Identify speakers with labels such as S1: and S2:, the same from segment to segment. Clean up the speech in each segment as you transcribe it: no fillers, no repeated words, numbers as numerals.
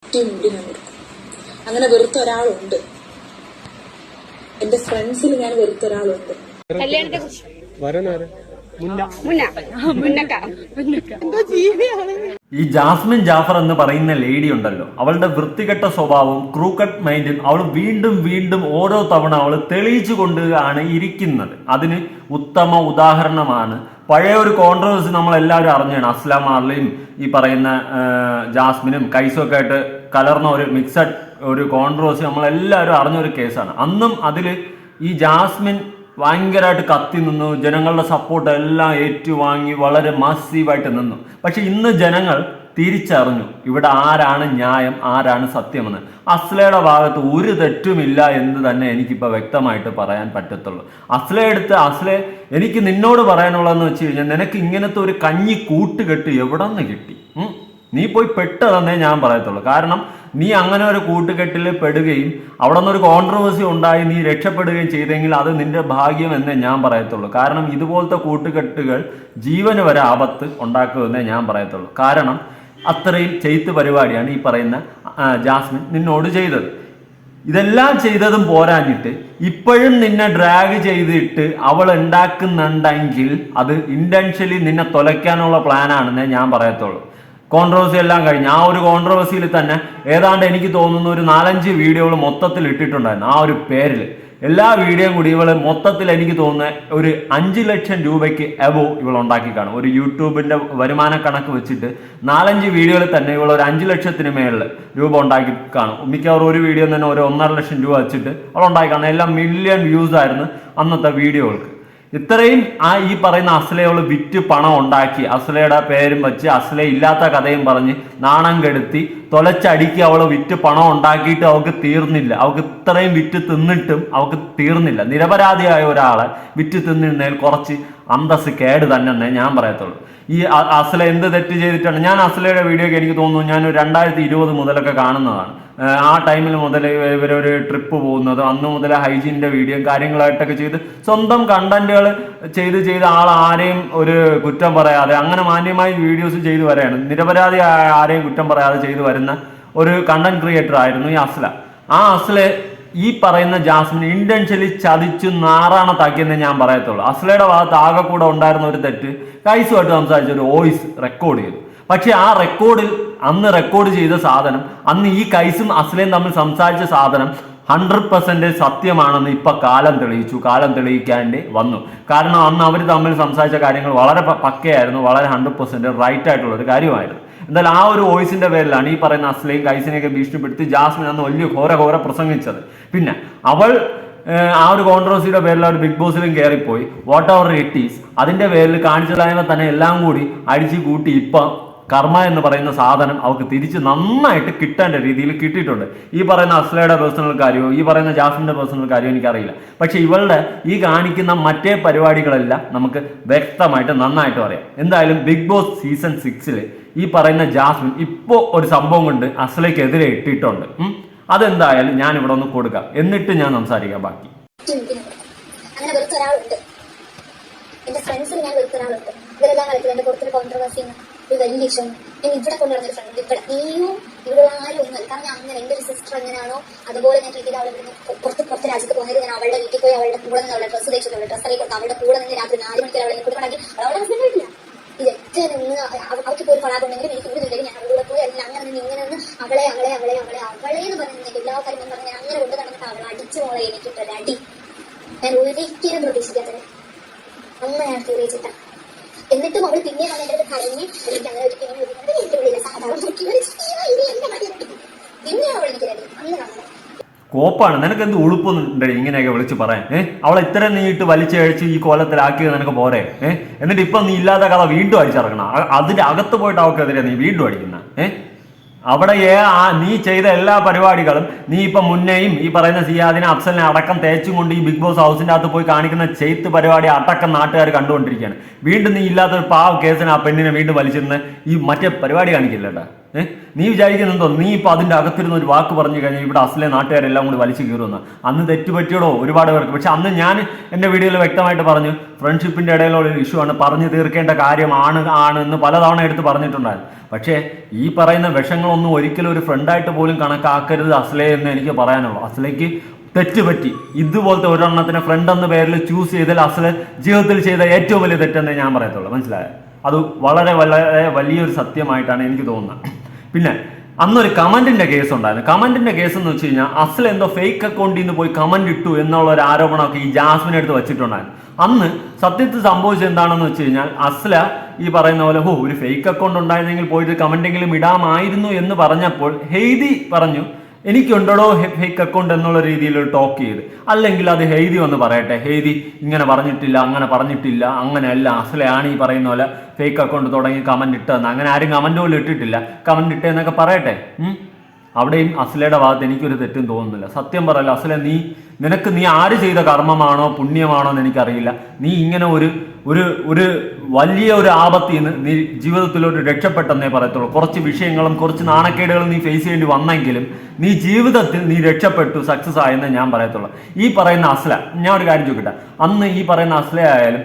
S1: മുടി ഞാൻ വെറുക്കും. അങ്ങനെ വെറുത്ത ഒരാളുണ്ട്, എന്റെ ഫ്രണ്ട്സിൽ ഞാൻ വെറുത്ത ഒരാളുണ്ട്.
S2: കല്യാണത്തെ കുറിച്ച്
S3: ഈ ജാസ്മിൻ ജാഫർ എന്ന് പറയുന്ന ലേഡി ഉണ്ടല്ലോ, അവളുടെ വൃത്തികെട്ട സ്വഭാവവും ക്രൂക്കട്ട് മൈൻഡും അവൾ വീണ്ടും വീണ്ടും ഓരോ തവണ അവൾ തെളിയിച്ചു കൊണ്ടാണ് ഇരിക്കുന്നത്. അതിന് ഉത്തമ ഉദാഹരണമാണ് പഴയ ഒരു കോൺട്രവേഴ്സി നമ്മൾ എല്ലാവരും അറിഞ്ഞാണ്. അസ്ലാം മാർലിയും ഈ പറയുന്ന ജാസ്മിനും കൈസും ഒക്കെ ആയിട്ട് കലർന്ന ഒരു മിക്സഡ് ഒരു കോൺട്രവേഴ്സി നമ്മളെല്ലാവരും അറിഞ്ഞൊരു കേസാണ്. അന്നും അതിൽ ഈ ജാസ്മിൻ ഭയങ്കരമായിട്ട് കത്തി നിന്നു, ജനങ്ങളുടെ സപ്പോർട്ട് എല്ലാം ഏറ്റുവാങ്ങി വളരെ മാസീവായിട്ട് നിന്നു. പക്ഷെ ഇന്ന് ജനങ്ങൾ തിരിച്ചറിഞ്ഞു ഇവിടെ ആരാണ് ന്യായം, ആരാണ് സത്യമെന്ന്. അസ്ലയുടെ ഭാഗത്ത് ഒരു തെറ്റുമില്ല എന്ന് തന്നെ എനിക്കിപ്പോൾ വ്യക്തമായിട്ട് പറയാൻ പറ്റത്തുള്ളൂ. അസ്ലെ എനിക്ക് നിന്നോട് പറയാനുള്ളതെന്ന് വെച്ച് കഴിഞ്ഞാൽ, നിനക്ക് ഇങ്ങനത്തെ ഒരു കഞ്ഞി കൂട്ടുകെട്ട് എവിടെ നിന്ന് കിട്ടി? നീ പോയി പെട്ടതെന്നേ ഞാൻ പറയത്തുള്ളൂ. കാരണം നീ അങ്ങനെ ഒരു കൂട്ടുകെട്ടിൽ പെടുകയും അവിടെ നിന്നൊരു കോൺട്രവേഴ്സി ഉണ്ടായി നീ രക്ഷപ്പെടുകയും ചെയ്തെങ്കിൽ അത് നിന്റെ ഭാഗ്യം എന്നേ ഞാൻ പറയത്തുള്ളൂ. കാരണം ഇതുപോലത്തെ കൂട്ടുകെട്ടുകൾ ജീവന് വരെ ആപത്ത് ഉണ്ടാക്കുമെന്നേ ഞാൻ പറയത്തുള്ളൂ. കാരണം അത്രയും ചെയ്ത്ത് പരിപാടിയാണ് ഈ പറയുന്ന ജാസ്മിൻ നിന്നോട് ചെയ്തത്. ഇതെല്ലാം ചെയ്തതും പോരാഞ്ഞിട്ട് ഇപ്പോഴും നിന്നെ ഡ്രാഗ് ചെയ്തിട്ട് അവൾ ഉണ്ടാക്കുന്നുണ്ടെങ്കിൽ അത് ഇന്റൻഷ്യലി നിന്നെ തൊലയ്ക്കാനുള്ള പ്ലാനാണെന്നേ ഞാൻ പറയത്തുള്ളൂ. കോൺട്രവേഴ്സി എല്ലാം കഴിഞ്ഞ് ആ ഒരു കോൺട്രവേഴ്സിയിൽ തന്നെ ഏതാണ്ട് എനിക്ക് തോന്നുന്ന ഒരു 4-5 വീഡിയോകൾ മൊത്തത്തിൽ ഇട്ടിട്ടുണ്ടായിരുന്നു. ആ ഒരു പേരിൽ എല്ലാ വീഡിയോയും കൂടി ഇവൾ മൊത്തത്തിൽ എനിക്ക് തോന്നുന്ന ഒരു 5 ലക്ഷം രൂപയ്ക്ക് എബോ ഇവൾ ഉണ്ടാക്കി കാണും. ഒരു യൂട്യൂബിന്റെ വരുമാന കണക്ക് വെച്ചിട്ട് 4-5 വീഡിയോയിൽ തന്നെ ഇവൾ ഒരു 5 ലക്ഷത്തിന് മേളിൽ രൂപ ഉണ്ടാക്കി കാണും. മിക്കവാറും ഒരു വീഡിയോ തന്നെ ഒരു 1.5 ലക്ഷം രൂപ വെച്ചിട്ട് അവൾ ഉണ്ടാക്കി കാണും. എല്ലാം മില്യൺ വ്യൂസ് ആയിരുന്നു അന്നത്തെ വീഡിയോകൾക്ക്. ഇത്രയും ഈ പറയുന്ന അസ്ലയോള് വിറ്റ് പണം ഉണ്ടാക്കി, അസ്ലയുടെ പേരും വെച്ച് അസ്ല ഇല്ലാത്ത കഥയും പറഞ്ഞ് നാണം കെടുത്തി തൊലച്ചടിക്ക് അവള് വിറ്റ് പണം ഉണ്ടാക്കിയിട്ട് അവൾക്ക് തീർന്നില്ല. അവൾക്ക് ഇത്രയും വിറ്റ് തിന്നിട്ടും അവൾക്ക് തീർന്നില്ല. നിരപരാധിയായ ഒരാളെ വിറ്റ് തിന്നിരുന്നതിൽ കുറച്ച് അന്തസ് കേട് തന്നെ ഞാൻ പറയത്തുള്ളൂ. ഈ അസ്ല എന്ത് തെറ്റ് ചെയ്തിട്ടാണ്? ഞാൻ അസ്ലയുടെ വീഡിയോ ഒക്കെ എനിക്ക് തോന്നുന്നു ഞാൻ 2020 മുതലൊക്കെ കാണുന്നതാണ്. ആ ടൈമിൽ മുതൽ ഇവരൊരു ട്രിപ്പ് പോകുന്നത്, അന്ന് മുതൽ ഹൈജീനിന്റെ വീഡിയോ കാര്യങ്ങളായിട്ടൊക്കെ ചെയ്ത് സ്വന്തം കണ്ടന്റുകൾ ചെയ്ത് ആരെയും ഒരു കുറ്റം പറയാതെ അങ്ങനെ മാന്യമായി വീഡിയോസ് ചെയ്തു വരെയാണ്. നിരപരാധി ആരെയും കുറ്റം പറയാതെ ചെയ്തു വരുന്ന ഒരു കണ്ടന്റ് ക്രിയേറ്റർ ആയിരുന്നു ഈ അസ്ല. ആ അസ്ല ഈ പറയുന്ന ജാസ്മിൻ ഇന്റൻഷ്യലി ചതിച്ചു നാറാണത്താക്കിയെന്നേ ഞാൻ പറയത്തുള്ളൂ. അസ്ലയുടെ ഭാഗത്ത് ആകെ കൂടെ ഉണ്ടായിരുന്ന ഒരു തെറ്റ് കൈസുമായിട്ട് സംസാരിച്ച ഒരു വോയിസ് റെക്കോർഡ് ചെയ്തു. പക്ഷെ ആ റെക്കോർഡിൽ അന്ന് റെക്കോർഡ് ചെയ്ത സാധനം, അന്ന് ഈ കൈസും അസ്ലയും തമ്മിൽ സംസാരിച്ച സാധനം 100% സത്യമാണെന്ന് ഇപ്പൊ കാലം തെളിയിക്കാണ്ട് വന്നു. കാരണം അന്ന് അവർ തമ്മിൽ സംസാരിച്ച കാര്യങ്ങൾ വളരെ പക്കയായിരുന്നു, വളരെ 100% റൈറ്റ് ആയിട്ടുള്ള ഒരു കാര്യമായിരുന്നു. എന്തായാലും ആ ഒരു വോയിസിന്റെ പേരിലാണ് ഈ പറയുന്ന അസ്ലയും കൈസിനെയൊക്കെ ഭീഷണിപ്പെടുത്തി ജാസ്മിൻ അന്ന് വലിയ ഘോര പ്രസംഗിച്ചത്. പിന്നെ അവൾ ആ ഒരു കോൺട്രവേഴ്സിയുടെ പേരിൽ അവർ ബിഗ് ബോസിലും കയറിപ്പോയി. വാട്ട് എവർ ഇറ്റ് ഈസ് അതിന്റെ പേരിൽ കാണിച്ചതായപ്പോൾ തന്നെ എല്ലാം കൂടി അടിച്ചു കൂട്ടി ഇപ്പം കർമ്മ എന്ന് പറയുന്ന സാധനം അവൾക്ക് തിരിച്ച് നന്നായിട്ട് കിട്ടേണ്ട രീതിയിൽ കിട്ടിയിട്ടുണ്ട്. ഈ പറയുന്ന അസ്ലയുടെ പേഴ്സണൽ കാര്യമോ ഈ പറയുന്ന ജാസ്മിന്റെ പേഴ്സണൽ കാര്യമോ എനിക്കറിയില്ല. പക്ഷെ ഇവളുടെ ഈ കാണിക്കുന്ന മറ്റേ പരിപാടികളെല്ലാം നമുക്ക് വ്യക്തമായിട്ട് നന്നായിട്ട് അറിയാം. എന്തായാലും ബിഗ് ബോസ് സീസൺ 6 ഈ പറയുന്ന ജാസ്മിൻ ഇപ്പോൾ ഒരു സംഭവം കൊണ്ട് അസ്ലയ്ക്കെതിരെ ഇട്ടിട്ടുണ്ട്. അതെന്തായാലും ഞാൻ ഇവിടെ ഒന്ന് കൊടുക്കാം, എന്നിട്ട് ഞാൻ സംസാരിക്കാം ബാക്കി.
S4: അങ്ങനെ വെറുത്ത ഒരാളുണ്ട്, എന്റെ ഫ്രണ്ട്സിൽ ഞാൻ വെറുത്ത ഒരാളുണ്ട്. ഇവരെല്ലാം കളിക്കുന്നത് എന്റെ പുറത്തൊരു കോൺട്രവേഴ്സി ഒരു വലിയ ഇഷ്ടം. ഞാൻ ഇവിടെ കൊണ്ടുവന്നൊരു ഫ്രണ്ട് ഇവിടെ നീയും ഇവിടെ ആരും ഒന്നും അല്ല. കാരണം അങ്ങനെ എന്റെ ഒരു സിസ്റ്റർ എങ്ങനെയാണോ അതുപോലെ ഞാൻ ട്രീറ്റ് ചെയ്ത് അവളെ പുറത്ത് രാജ്യത്ത് പോകുന്നത്. ഞാൻ അവളുടെ വീട്ടിൽ പോയി അവളുടെ കൂടെ നിന്ന് അവളുടെ ഡ്രസ്സ് തേച്ചിട്ടുണ്ട്, ഡ്രസ്സ് ആയി കൊടുത്ത് അവളുടെ കൂടെ നിന്ന് രാത്രി 4 മണിക്ക് അവളെ കൊടുക്കണമെങ്കിൽ അവളുടെ ഹസ്ബൻഡ് വീട്ടില്ല. ഇതൊക്കെ നിന്ന് അവർക്ക് പോയി പടാതുണ്ടെങ്കിൽ എനിക്ക് കൂടുതലില്ലെങ്കിൽ ഞാൻ അവളുടെ പോയി എല്ലാം അങ്ങനെ നിന്ന് ഇങ്ങനെ നിന്ന് അവളെ എന്ന് പറയുന്നത് എല്ലാ കാര്യങ്ങളും പറഞ്ഞ് ഞാൻ അങ്ങനെ കൊണ്ട് നടന്നിട്ട് അവളെ അടിച്ചു മോളെ എനിക്കിട്ടൊരു അടി ഞാൻ ഒരിക്കലും പ്രതീക്ഷിക്കാത്തത് അമ്മയാണ് തീർച്ചിട്ട. എന്നിട്ടും അവൾ പിന്നെ വന്ന് എന്റെ അടുത്ത് കരഞ്ഞ് എനിക്ക് അങ്ങനെ ഒരിക്കലും എന്റെ ഉള്ളിലെ സാധാരണ പിന്നെയാണ് അവൾ എനിക്ക് റെഡി അന്ന് കാണുന്നത്.
S3: കോപ്പാണ് നിനക്ക് എന്ത് ഉളുപ്പൊന്നുണ്ട് ഇങ്ങനെയൊക്കെ വിളിച്ച് പറയാൻ? അവളെ ഇത്ര നീട്ട് വലിച്ചഴിച്ച് ഈ കോലത്തിലാക്കിയത് നിനക്ക് പോരെ? എന്നിട്ട് ഇപ്പൊ നീ ഇല്ലാത്ത കഥ വീണ്ടും അടിച്ചിറക്കണം. അതിന്റെ അകത്ത് പോയിട്ട് അവൾക്കെതിരെ നീ വീണ്ടും അടിക്കുന്ന അവിടെ നീ ചെയ്ത എല്ലാ പരിപാടികളും നീ ഇപ്പൊ മുന്നേയും ഈ പറയുന്ന സിയാദിനെ അഫ്സലിനെ അടക്കം തേച്ചും കൊണ്ട് ഈ ബിഗ് ബോസ് ഹൗസിന്റെ അകത്ത് പോയി കാണിക്കുന്ന ചെയ്ത്ത് പരിപാടി അടക്കം നാട്ടുകാർ കണ്ടുകൊണ്ടിരിക്കുകയാണ്. വീണ്ടും നീ ഇല്ലാത്തൊരു പാവ കേസിന് ആ പെണ്ണിനെ വീണ്ടും വലിച്ചിരുന്ന് ഈ മറ്റേ പരിപാടി കാണിക്കില്ലട്ടാ. നീ വിചാരിക്കുന്നുണ്ടോ നീ ഇപ്പൊ അതിന്റെ അകത്തിരുന്ന് ഒരു വാക്ക് പറഞ്ഞു കഴിഞ്ഞാൽ ഇവിടെ അസലെ നാട്ടുകാരെല്ലാം കൂടി വലിച്ചു കീറുമെന്ന്? അന്ന് തെറ്റുപറ്റിയോടോ ഒരുപാട് പേർക്ക്. പക്ഷെ അന്ന് ഞാൻ എന്റെ വീഡിയോയിൽ വ്യക്തമായിട്ട് പറഞ്ഞു, ഫ്രണ്ട്ഷിപ്പിന്റെ ഇടയിലുള്ള ഒരു ഇഷ്യൂ ആണ്, പറഞ്ഞു തീർക്കേണ്ട കാര്യമാണ് എന്ന് പലതവണ എടുത്ത് പറഞ്ഞിട്ടുണ്ടായിരുന്നു. പക്ഷേ ഈ പറയുന്ന വിഷങ്ങളൊന്നും ഒരിക്കലും ഒരു ഫ്രണ്ടായിട്ട് പോലും കണക്കാക്കരുത് അസ്ലേ എന്ന് എനിക്ക് പറയാനുള്ളൂ. അസ്ലയ്ക്ക് തെറ്റുപറ്റി. ഇതുപോലത്തെ ഒരെണ്ണത്തിന് ഫ്രണ്ട് എന്ന പേരിൽ ചൂസ് ചെയ്താൽ അസ്ല ജീവിതത്തിൽ ചെയ്ത ഏറ്റവും വലിയ തെറ്റെന്നേ ഞാൻ പറയത്തുള്ളൂ. മനസ്സിലായോ? അത് വളരെ വളരെ വലിയൊരു സത്യമായിട്ടാണ് എനിക്ക് തോന്നുന്നത്. പിന്നെ അന്നൊരു കമന്റിന്റെ കേസ് ഉണ്ടായിരുന്നു. കമന്റിന്റെ കേസ് എന്ന് വെച്ച് കഴിഞ്ഞാൽ അസ്ല എന്തോ ഫേക്ക് അക്കൗണ്ടിൽ നിന്ന് പോയി കമന്റ് ഇട്ടു എന്നുള്ള ഒരു ആരോപണമൊക്കെ ഈ ജാസ്മിൻ എടുത്ത് വെച്ചിട്ടുണ്ടായിരുന്നു. അന്ന് സത്യത്തിൽ സംഭവിച്ചത് എന്താണെന്ന് വെച്ച് കഴിഞ്ഞാൽ അസ്ല ഈ പറയുന്ന പോലെ ഒരു ഫേക്ക് അക്കൗണ്ട് ഉണ്ടായിരുന്നെങ്കിൽ പോയിട്ട് കമന്റെങ്കിലും ഇടാമായിരുന്നു എന്ന് പറഞ്ഞപ്പോൾ ഹെയ്തി പറഞ്ഞു എനിക്കുണ്ടോ ഫേക്ക് അക്കൗണ്ട് എന്നുള്ള രീതിയിൽ ടോക്ക് ചെയ്ത്. അല്ലെങ്കിൽ അത് ഹെയ്തി വന്ന് പറയട്ടെ, ഹെയ്തി ഇങ്ങനെ പറഞ്ഞിട്ടില്ല, അങ്ങനെ പറഞ്ഞിട്ടില്ല, അങ്ങനെയല്ല, അസ്ലയാണ് ഈ പറയുന്ന പോലെ ഫേക്ക് അക്കൗണ്ട് തുടങ്ങി കമന്റ് ഇട്ടെന്ന്. അങ്ങനെ ആരും കമന്റ് പോലും ഇട്ടിട്ടില്ല, കമന്റ് ഇട്ടെന്നൊക്കെ പറയട്ടെ. അവിടെയും അസ്ലയുടെ ഭാഗത്ത് എനിക്കൊരു തെറ്റും തോന്നുന്നില്ല. സത്യം പറയല്ല അസ്ല, നീ ആര് ചെയ്ത കർമ്മമാണോ പുണ്യമാണോ എന്ന് എനിക്കറിയില്ല. നീ ഇങ്ങനെ ഒരു വലിയ ഒരു ആപത്തിൽ നിന്ന് നീ ജീവിതത്തിലൊരു രക്ഷപ്പെട്ടെന്നേ പറയത്തുള്ളൂ. കുറച്ച് വിഷയങ്ങളും കുറച്ച് നാണക്കേടുകളും നീ ഫേസ് ചെയ്യേണ്ടി വന്നെങ്കിലും നീ ജീവിതത്തിൽ നീ രക്ഷപ്പെട്ടു, സക്സസ് ആയെന്നേ ഞാൻ പറയത്തുള്ളൂ. ഈ പറയുന്ന അസ്ല, ഞാൻ ഒരു കാര്യം ചോദിക്കട്ടെ, അന്ന് ഈ പറയുന്ന അസ്ല ആയാലും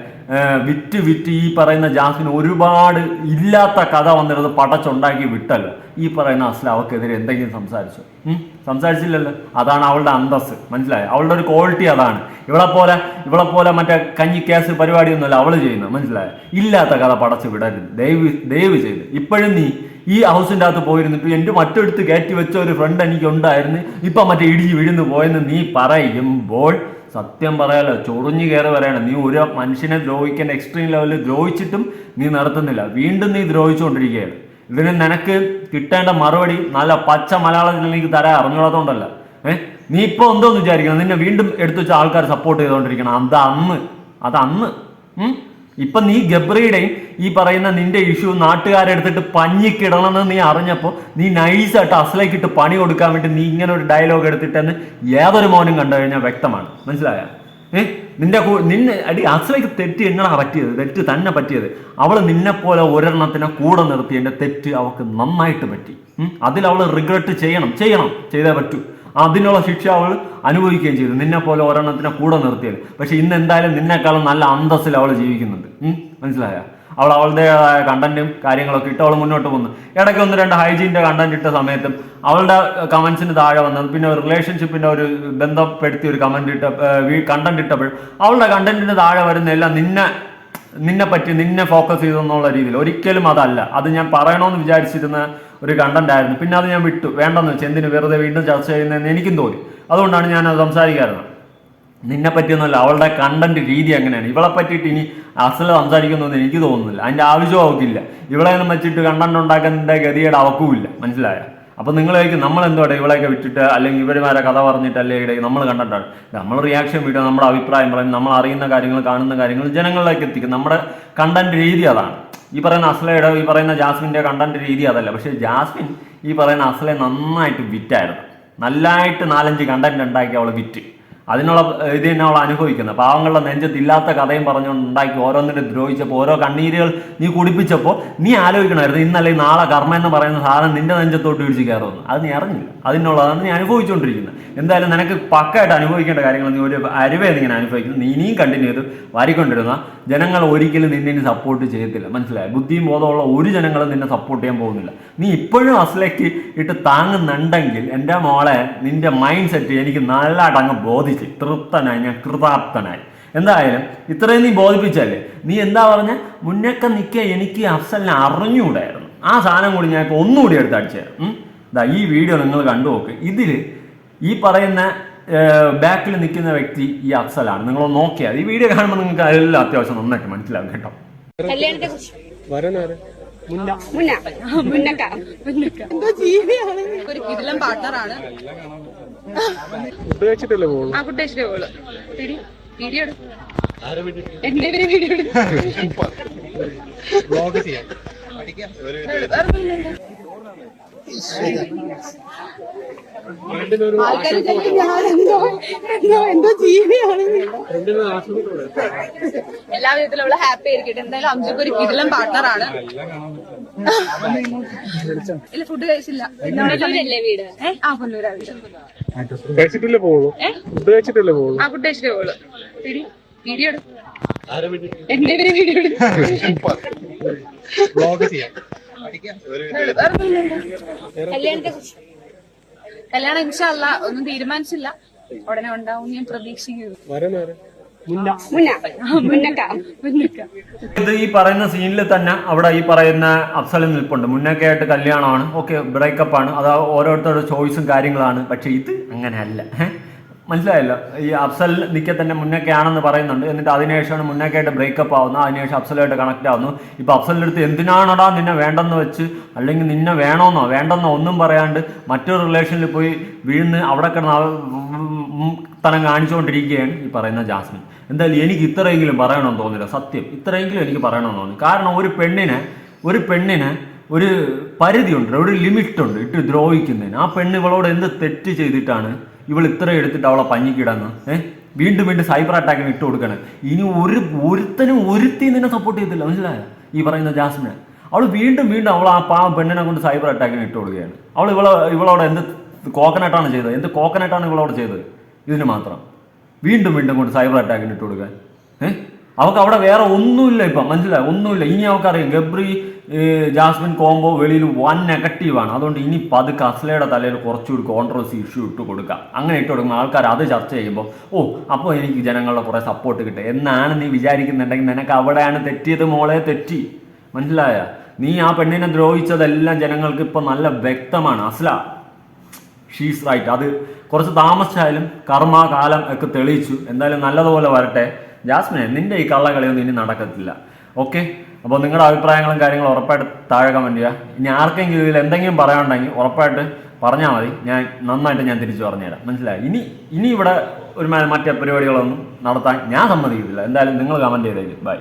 S3: വിറ്റ് ഈ പറയുന്ന ജാസ്മിന് ഒരുപാട് ഇല്ലാത്ത കഥ വന്നിരുന്നത് പടച്ചുണ്ടാക്കി വിട്ടല്ലോ. ഈ പറയുന്ന അസ്ല അവൾക്കെതിരെ എന്തെങ്കിലും സംസാരിച്ചില്ലല്ലോ. അതാണ് അവളുടെ അന്തസ്. മനസ്സിലായോ? അവളുടെ ഒരു ക്വാളിറ്റി അതാണ്. ഇവളെ പോലെ മറ്റേ കഞ്ഞിക്കാസ് പരിപാടിയൊന്നുമല്ല അവള് ചെയ്യുന്നത്. മനസ്സിലായോ? ഇല്ലാത്ത കഥ പടച്ച് വിടരുത് ദയവ് ചെയ്ത്. ഇപ്പോഴും നീ ഈ ഹൗസിൻ്റെ അകത്ത് പോയിരുന്നിട്ട് എൻ്റെ മറ്റെടുത്ത് കയറ്റി വെച്ച ഒരു ഫ്രണ്ട് എനിക്കുണ്ടായിരുന്നു, ഇപ്പം മറ്റേ ഇടിച്ച് വീഴുന്നു പോയെന്ന് നീ പറയുമ്പോൾ സത്യം പറയാലോ, ചൊറിഞ്ഞു കയറി പറയണം. നീ ഒരു മനുഷ്യനെ ദ്രോഹിക്കേണ്ട എക്സ്ട്രീം ലെവലിൽ ദ്രോഹിച്ചിട്ടും നീ നടത്തുന്നില്ല, വീണ്ടും നീ ദ്രോഹിച്ചുകൊണ്ടിരിക്കുകയാണ്. ഇതിന് നിനക്ക് കിട്ടേണ്ട മറുപടി നല്ല പച്ച മലയാളത്തിൽ എനിക്ക് തരാൻ അറിഞ്ഞോളാത്തോണ്ടല്ല. നീ ഇപ്പോൾ എന്തോന്ന് വിചാരിക്കണം, നിന്നെ വീണ്ടും എടുത്തു വെച്ച ആൾക്കാർ സപ്പോർട്ട് ചെയ്തുകൊണ്ടിരിക്കണം. അതന്ന് ഇപ്പൊ നീ ഗബ്രിയുടെയും ഈ പറയുന്ന നിന്റെ ഇഷ്യൂ നാട്ടുകാരെടുത്തിട്ട് പഞ്ഞിക്കിടണമെന്ന് നീ അറിഞ്ഞപ്പോൾ നീ നൈസായിട്ട് അസ്ലയ്ക്കിട്ട് പണി കൊടുക്കാൻ വേണ്ടി നീ ഇങ്ങനെ ഒരു ഡയലോഗ് എടുത്തിട്ടെന്ന് ഏതൊരു മോനും കണ്ടു കഴിഞ്ഞാൽ വ്യക്തമാണ്. മനസ്സിലായ? നിന്നെ അസ്ലയ്ക്ക് തെറ്റ് എങ്ങനെ പറ്റിയത്? തെറ്റ് തന്നെ പറ്റിയത് അവള് നിന്നെപ്പോലെ ഒരെണ്ണത്തിനെ കൂടെ നിർത്തിയതിന്റെ തെറ്റ് അവൾക്ക് നന്നായിട്ട് പറ്റി. അതിൽ അവൾ റിഗ്രറ്റ് ചെയ്തേ പറ്റൂ. അതിനുള്ള ശിക്ഷ അവൾ അനുഭവിക്കുകയും ചെയ്തു, നിന്നെ പോലെ ഒരെണ്ണത്തിനെ കൂടെ നിർത്തിയത്. പക്ഷെ ഇന്ന് എന്തായാലും നിന്നെക്കാളും നല്ല അന്തസ്സിൽ അവൾ ജീവിക്കുന്നുണ്ട്. മനസ്സിലായ? അവളുടേതായ കണ്ടന്റും കാര്യങ്ങളൊക്കെ ഇട്ട് അവൾ മുന്നോട്ട് പോകുന്നു. ഇടയ്ക്ക് 1-2 ഹൈജീൻ്റെ കണ്ടന്റ് ഇട്ട സമയത്തും അവളുടെ കമന്റ്സിന് താഴെ വന്നത്, പിന്നെ ഒരു റിലേഷൻഷിപ്പിന്റെ ഒരു ബന്ധപ്പെടുത്തി ഒരു കണ്ടന്റ് ഇട്ടപ്പോൾ അവളുടെ കണ്ടന്റിന് താഴെ വരുന്ന എല്ലാം നിന്നെ ഫോക്കസ് ചെയ്തെന്നുള്ള രീതിയിൽ. ഒരിക്കലും അതല്ല. അത് ഞാൻ പറയണമെന്ന് വിചാരിച്ചിരുന്ന ഒരു കണ്ടന്റ് ആയിരുന്നു. പിന്നെ അത് ഞാൻ വിട്ടു, വേണ്ടെന്ന് വെച്ച്. എന്തിന് വെറുതെ വീണ്ടും ചർച്ച ചെയ്യുന്നതെന്ന് എനിക്കും തോന്നി. അതുകൊണ്ടാണ് ഞാൻ അത് സംസാരിക്കാറുള്ളത്. നിന്നെ പറ്റിയൊന്നുമല്ല, അവളുടെ കണ്ടന്റ് രീതി അങ്ങനെയാണ്. ഇവളെ പറ്റിയിട്ട് ഇനി അസല സംസാരിക്കുന്നൊന്നും എനിക്ക് തോന്നുന്നില്ല. അതിന്റെ ആവശ്യവും അവൾക്കില്ല. ഇവളെ ഒന്നും വെച്ചിട്ട് കണ്ടന്റ് ഉണ്ടാക്കുന്നതിന്റെ ഗതിയുടെ അവക്കുമില്ല. മനസ്സിലായ? അപ്പൊ നിങ്ങളായിരിക്കും നമ്മളെന്തോടെ ഇവളെയൊക്കെ വിട്ടിട്ട് അല്ലെങ്കിൽ ഇവരുമാരെ കഥ പറഞ്ഞിട്ട് അല്ലെങ്കിൽ നമ്മൾ കണ്ടിട്ടാണ് നമ്മൾ റിയാക്ഷൻ വീഡിയോ, നമ്മുടെ അഭിപ്രായം പറയും, നമ്മൾ അറിയുന്ന കാര്യങ്ങൾ കാണുന്ന കാര്യങ്ങൾ ജനങ്ങളിലേക്ക് എത്തിക്കും. നമ്മുടെ കണ്ടന്റ് രീതി അതാണ്. ഈ പറയുന്ന അസ്ലയുടെ ഈ പറയുന്ന ജാസ്മിൻ്റെ കണ്ടന്റ് രീതി അതല്ല. പക്ഷേ ജാസ്മിൻ ഈ പറയുന്ന അസ്ലയെ നന്നായിട്ട് വിറ്റായിരുന്നു. നല്ലതായിട്ട് 4-5 കണ്ടന്റ് ഉണ്ടാക്കി അവൾ വിറ്റ്. അതിനുള്ള ഇത് തന്നെ അവൾ അനുഭവിക്കുന്നത്. പാവങ്ങളുടെ നെഞ്ചത്തില്ലാത്ത കഥയും പറഞ്ഞുകൊണ്ട് ഉണ്ടാക്കി ഓരോന്നിനെ ദ്രോഹിച്ചപ്പോൾ, ഓരോ കണ്ണീരുകൾ നീ കുടിപ്പിച്ചപ്പോൾ നീ ആലോചിക്കണമായിരുന്നു ഇന്നല്ലെങ്കിൽ നാളെ കർമ്മ എന്ന് പറയുന്ന സാധനം നിന്റെ നെഞ്ചത്തോട്ട് പിടിച്ച് കയറുമെന്ന്. അത് നീ അറിഞ്ഞില്ല. അതിനുള്ളതാണ് നീ അനുഭവിച്ചുകൊണ്ടിരിക്കുന്നത്. എന്തായാലും നിനക്ക് പക്കായിട്ട് അനുഭവിക്കേണ്ട കാര്യങ്ങൾ നീ ഒരു അരുവേ ഇങ്ങനെ അനുഭവിക്കുന്നു. നീ ഇനിയും കണ്ടിന്യൂ ചെയ്ത് വാരിക്കൊണ്ടിരുന്ന ജനങ്ങൾ ഒരിക്കലും നിന്നെ സപ്പോർട്ട് ചെയ്യത്തില്ല. മനസ്സിലായി? ബുദ്ധിയും ബോധമുള്ള ഒരു ജനങ്ങളും നിന്നെ സപ്പോർട്ട് ചെയ്യാൻ പോകുന്നില്ല. നീ ഇപ്പോഴും അസ്ലയ്ക്ക് ഇട്ട് താങ്ങുന്നുണ്ടെങ്കിൽ എൻ്റെ മോളെ, നിന്റെ മൈൻഡ് സെറ്റ് എനിക്ക് നല്ലതായിട്ട് അങ്ങ് ബോധിച്ചു. തൃപ്തനായി, ഞാൻ കൃതാർത്ഥനായി. എന്തായാലും ഇത്രയും നീ ബോധിപ്പിച്ചല്ലേ. നീ എന്താ പറഞ്ഞ മുന്നൊക്കെ നിൽക്കുക, എനിക്ക് അഫ്സലിനെ അറിഞ്ഞുകൂടായിരുന്നു. ആ സാധനം കൂടി ഞാൻ ഇപ്പോൾ ഒന്നുകൂടി എടുത്ത് അടിച്ചുതരാം. ഈ വീഡിയോ നിങ്ങൾ കണ്ടു നോക്ക്. ഇതിൽ ഈ പറയുന്ന ബാക്കിൽ നിൽക്കുന്ന വ്യക്തി ഈ അഫ്സലാണ്. നിങ്ങൾ നോക്കിയാൽ ഈ വീഡിയോ കാണുമ്പോൾ നിങ്ങൾക്ക് എല്ലാം അത്യാവശ്യം നന്നായിട്ട് മനസ്സിലാവും കേട്ടോ.
S2: ഒരു കിടിലൻ പാർട്ണറാണ്. വീഡിയോ എന്റെ വീഡിയോ എന്തോ ജീവിയാണ്. എല്ലാ വിധത്തിലുള്ള ഹാപ്പി ആയിരിക്കട്ടെ. എന്തായാലും അംജുക്ക് ഒരു കിടിലൻ പാർട്ണറാണ്. ഇല്ല, ഫുഡ് കഴിച്ചില്ല. വീട് ആ പുല്ലൂരാ വീട്.
S5: കഴിച്ചിട്ടല്ലേ പോകുള്ളൂ? ഫുഡ് കഴിച്ചിട്ടല്ലേ പോകുള്ളൂ?
S2: ആ ഫുഡ് കഴിച്ചിട്ടേ പോകുള്ളൂ. വീഡിയോ എടുക്കും. എന്റെ പേര് വീഡിയോ എടുക്കും. കല്യാണം ഇൻഷാ അല്ലാ ഒന്നും തീരുമാനിച്ചില്ല, ഉടനെ ഉണ്ടാവും ഞാൻ പ്രതീക്ഷിക്കുന്നു.
S3: ഇത് ഈ പറയുന്ന സീനിൽ തന്നെ അവിടെ ഈ പറയുന്ന അഫ്സലും നിൽപ്പുണ്ട്. മുന്നൊക്കെയായിട്ട് കല്യാണമാണ്, ഓക്കെ, ബ്രേക്കപ്പ് ആണ്, അത് ഓരോരുത്തരുടെ ചോയ്സും കാര്യങ്ങളാണ്. പക്ഷെ ഇത് അങ്ങനെയല്ല. മനസ്സിലായല്ലോ? ഈ അഫ്സൽ നിൽക്കെ തന്നെ മുന്നൊക്കെ ആണെന്ന് പറയുന്നുണ്ട്. എന്നിട്ട് അതിനുശേഷമാണ് മുന്നൊക്കെയായിട്ട് ബ്രേക്കപ്പ് ആവുന്നത്. അതിനുശേഷം അഫ്സലായിട്ട് കണക്ട് ആവുന്നു. ഇപ്പൊ അഫ്സലിന്റെ അടുത്ത് എന്തിനാണടാ നിന്നെ വേണ്ടെന്ന് വെച്ച്, അല്ലെങ്കിൽ നിന്നെ വേണമെന്നോ വേണ്ടെന്നോ ഒന്നും പറയാണ്ട് മറ്റൊരു റിലേഷനിൽ പോയി വീണ് അവിടെ കിടന്ന് തനം കാണിച്ചുകൊണ്ടിരിക്കുകയാണ് ഈ പറയുന്ന ജാസ്മിൻ. എന്തായാലും എനിക്ക് ഇത്രയെങ്കിലും പറയണമെന്ന് തോന്നില്ല. സത്യം, ഇത്രയെങ്കിലും എനിക്ക് പറയണമെന്ന് തോന്നി. കാരണം ഒരു പെണ്ണിന് ഒരു പരിധിയുണ്ട്, ഒരു ലിമിറ്റ് ഉണ്ട് ഇട്ട് ദ്രോഹിക്കുന്നതിന്. ആ പെണ്ണ് ഇവളോട് എന്ത് തെറ്റ് ചെയ്തിട്ടാണ് ഇവൾ ഇത്ര എടുത്തിട്ട് അവളെ പഞ്ഞിക്കിടന്ന് വീണ്ടും സൈബർ അറ്റാക്കിന് ഇട്ട് കൊടുക്കണം. ഇനി ഒരുത്തി നിന്നെ സപ്പോർട്ട് ചെയ്തില്ല, മനസ്സിലായോ? ഈ പറയുന്ന ജാസ്മിനെ അവൾ വീണ്ടും അവൾ ആ പെണ്ണിനെ കൊണ്ട് സൈബർ അറ്റാക്കിന് ഇട്ട് കൊടുക്കുകയാണ്. അവൾ ഇവളോട് എന്ത് കോക്കനട്ടാണ് ചെയ്തത്? എന്ത് കോക്കനട്ടാണ് ഇവളോട് ചെയ്തത്? ഇതിന് മാത്രം വീണ്ടും കൊണ്ട് സൈബർ അറ്റാക്കിന് ഇട്ട് കൊടുക്കാൻ. അവൾക്ക് അവിടെ വേറെ ഒന്നുമില്ല ഇപ്പം, മനസ്സിലായി? ഒന്നുമില്ല. ഇനി അവൾക്കറിയാം ഗബ്രി ജാസ്മിൻ കോംബോ വെളിയിൽ വൻ നെഗറ്റീവാണ്. അതുകൊണ്ട് ഇനി പതുക്കെ അസ്ലയുടെ തലയിൽ കുറച്ചുകൂടി കോൺട്രവേഴ്സി ഇഷ്യൂ ഇട്ട് കൊടുക്കാം. അങ്ങനെ ഇട്ട് കൊടുക്കുമ്പോൾ ആൾക്കാർ അത് ചർച്ച ചെയ്യുമ്പോൾ അപ്പോൾ എനിക്ക് ജനങ്ങളുടെ കുറേ സപ്പോർട്ട് കിട്ടും എന്നാണ് നീ വിചാരിക്കുന്നുണ്ടെങ്കിൽ നിനക്ക് അവിടെയാണ് തെറ്റിയത് മോളെ, തെറ്റി. മനസ്സിലായ? നീ ആ പെണ്ണിനെ ദ്രോഹിച്ചതെല്ലാം ജനങ്ങൾക്ക് ഇപ്പം നല്ല വ്യക്തമാണ്. Asla she's right. അത് കുറച്ച് താമസിച്ചായാലും കർമ്മകാലം ഒക്കെ തെളിയിച്ചു. എന്തായാലും നല്ലതുപോലെ വരട്ടെ. ജാസ്മിനെ, നിന്റെ ഈ കള്ളകളിയൊന്നും ഇനി നടക്കത്തില്ല. ഓക്കെ, അപ്പോൾ നിങ്ങളുടെ അഭിപ്രായങ്ങളും കാര്യങ്ങളും ഉറപ്പായിട്ട് താഴെ കമൻറ്റ് ചെയ്യുക. ഇനി ആർക്കെങ്കിലും ഇതിൽ എന്തെങ്കിലും പറയാനുണ്ടെങ്കിൽ ഉറപ്പായിട്ട് പറഞ്ഞാൽ മതി, നന്നായിട്ട് ഞാൻ തിരിച്ചു പറഞ്ഞുതരാം. മനസ്സിലായി? ഇനി ഇവിടെ ഒരു മറ്റേ പരിപാടികളൊന്നും നടത്താൻ ഞാൻ സമ്മതിക്കത്തില്ല. എന്തായാലും നിങ്ങൾ കമൻറ്റ് ചെയ്തേക്കും. ബൈ.